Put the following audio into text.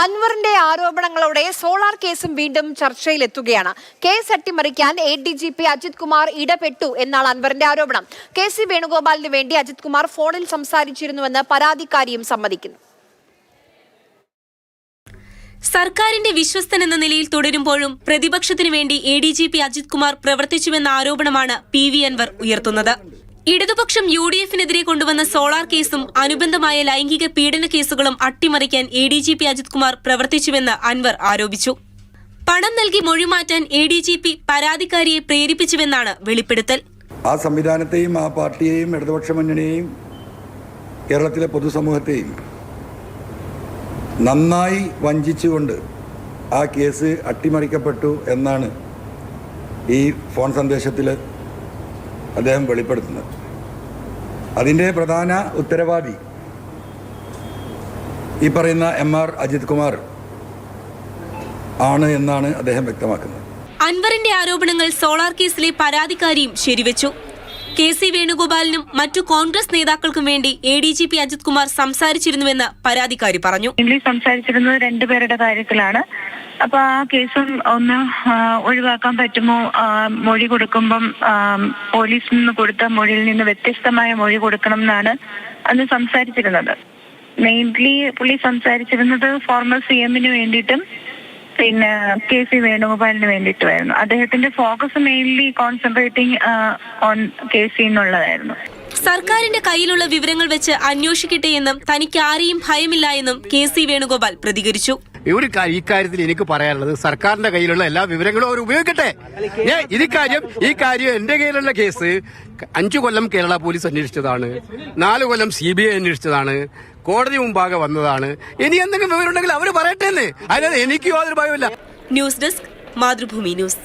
അൻവറിന്റെ ആരോപണങ്ങളോടെ സോളാർ കേസും വീണ്ടും ചർച്ചയിലെത്തുകയാണ്. കേസ് അട്ടിമറിക്കാൻ ADGP അജിത് കുമാർ ഇടപെട്ടു എന്നാണ് അൻവറിന്റെ ആരോപണം. KC വേണുഗോപാലിന് വേണ്ടി അജിത് കുമാർ ഫോണിൽ സംസാരിച്ചിരുന്നുവെന്ന് പരാതിക്കാരിയും സമ്മതിക്കുന്നു. സർക്കാരിന്റെ വിശ്വസ്തൻ എന്ന നിലയിൽ തുടരുമ്പോഴും പ്രതിപക്ഷത്തിനു വേണ്ടി ADGP അജിത് കുമാർ പ്രവർത്തിച്ചുവെന്ന ആരോപണമാണ് PV അൻവർ ഉയർത്തുന്നത്. ഇടതുപക്ഷം UDF-നെതിരെ കൊണ്ടുവന്ന സോളാർ കേസും അനുബന്ധമായ ലൈംഗിക പീഡന കേസുകളും അട്ടിമറിക്കാൻ ADGP അജിത് കുമാർ പ്രവർത്തിച്ചുവെന്ന് അൻവർ ആരോപിച്ചു. പണം നൽകി മൊഴിമാറ്റാൻ ADGP പരാതിക്കാരിയെ പ്രേരിപ്പിച്ചുവെന്നാണ് വെളിപ്പെടുത്തൽ. ആ സംവിധാനത്തെയും ആ പാർട്ടിയെയും ഇടതുപക്ഷ മുന്നണിയെയും കേരളത്തിലെ പൊതുസമൂഹത്തെയും നന്നായി വഞ്ചിച്ചുകൊണ്ട് ആ കേസ് അട്ടിമറിക്കപ്പെട്ടു എന്നാണ് ഈ ഫോൺ സന്ദേശത്തിൽ അദ്ദേഹം വെളിപ്പെടുത്തുന്നത്. അതിൻ്റെ പ്രധാന ഉത്തരവാദി ഈ പറയുന്ന MR അജിത് കുമാർ ആണ് എന്നാണ് അദ്ദേഹം വ്യക്തമാക്കുന്നത്. അൻവറിന്റെ ആരോപണങ്ങൾ സോളാർ കേസിലെ പരാതിക്കാരിയും ശരിവെച്ചു. KC വേണുഗോപാലിനും മറ്റു കോൺഗ്രസ് നേതാക്കൾക്കും വേണ്ടി ADGP അജിത് കുമാർ സംസാരിച്ചിരുന്നുവെന്ന് പരാതിക്കാരി പറഞ്ഞു. സംസാരിച്ചിരുന്നത് രണ്ടുപേരുടെ കാര്യത്തിലാണ്. അപ്പൊ ആ കേസും ഒന്ന് ഒഴിവാക്കാൻ പറ്റുമോ, മൊഴി കൊടുക്കുമ്പം പോലീസിൽ നിന്ന് കൊടുത്ത മൊഴിയിൽ നിന്ന് വ്യത്യസ്തമായ മൊഴി കൊടുക്കണം എന്നാണ് അന്ന് സംസാരിച്ചിരുന്നത്. മെയിൻലി പുള്ളി സംസാരിച്ചിരുന്നത് ഫോർമർ CM-ന് വേണ്ടിയിട്ടും പിന്നെ KC വേണുഗോപാലിന് വേണ്ടിയിട്ടുമായിരുന്നു. അദ്ദേഹത്തിന്റെ focus mainly concentrating on KC എന്നുള്ളതായിരുന്നു. സർക്കാരിന്റെ കയ്യിലുള്ള വിവരങ്ങൾ വെച്ച് അന്വേഷിക്കട്ടെ എന്നും തനിക്ക് ആരെയും ഭയമില്ല എന്നും KC വേണുഗോപാൽ പ്രതികരിച്ചു. ഇക്കാര്യത്തിൽ എനിക്ക് പറയാനുള്ളത്, സർക്കാരിന്റെ കയ്യിലുള്ള എല്ലാ വിവരങ്ങളും അവർ ഉപയോഗിക്കട്ടെ. ഈ കാര്യം എന്റെ കയ്യിലുള്ള കേസ് 5 കൊല്ലം കേരള പോലീസ് അന്വേഷിച്ചതാണ്, 4 കൊല്ലം CBI അന്വേഷിച്ചതാണ്, കോടതി മുമ്പാകെ വന്നതാണ്. ഇനി എന്തെങ്കിലും വിവരം ഉണ്ടെങ്കിൽ അവർ പറയട്ടെ എന്ന്. അതിനകത്ത് എനിക്ക് യാതൊരു ഭയമില്ല. News desk, Mathrubhumi news.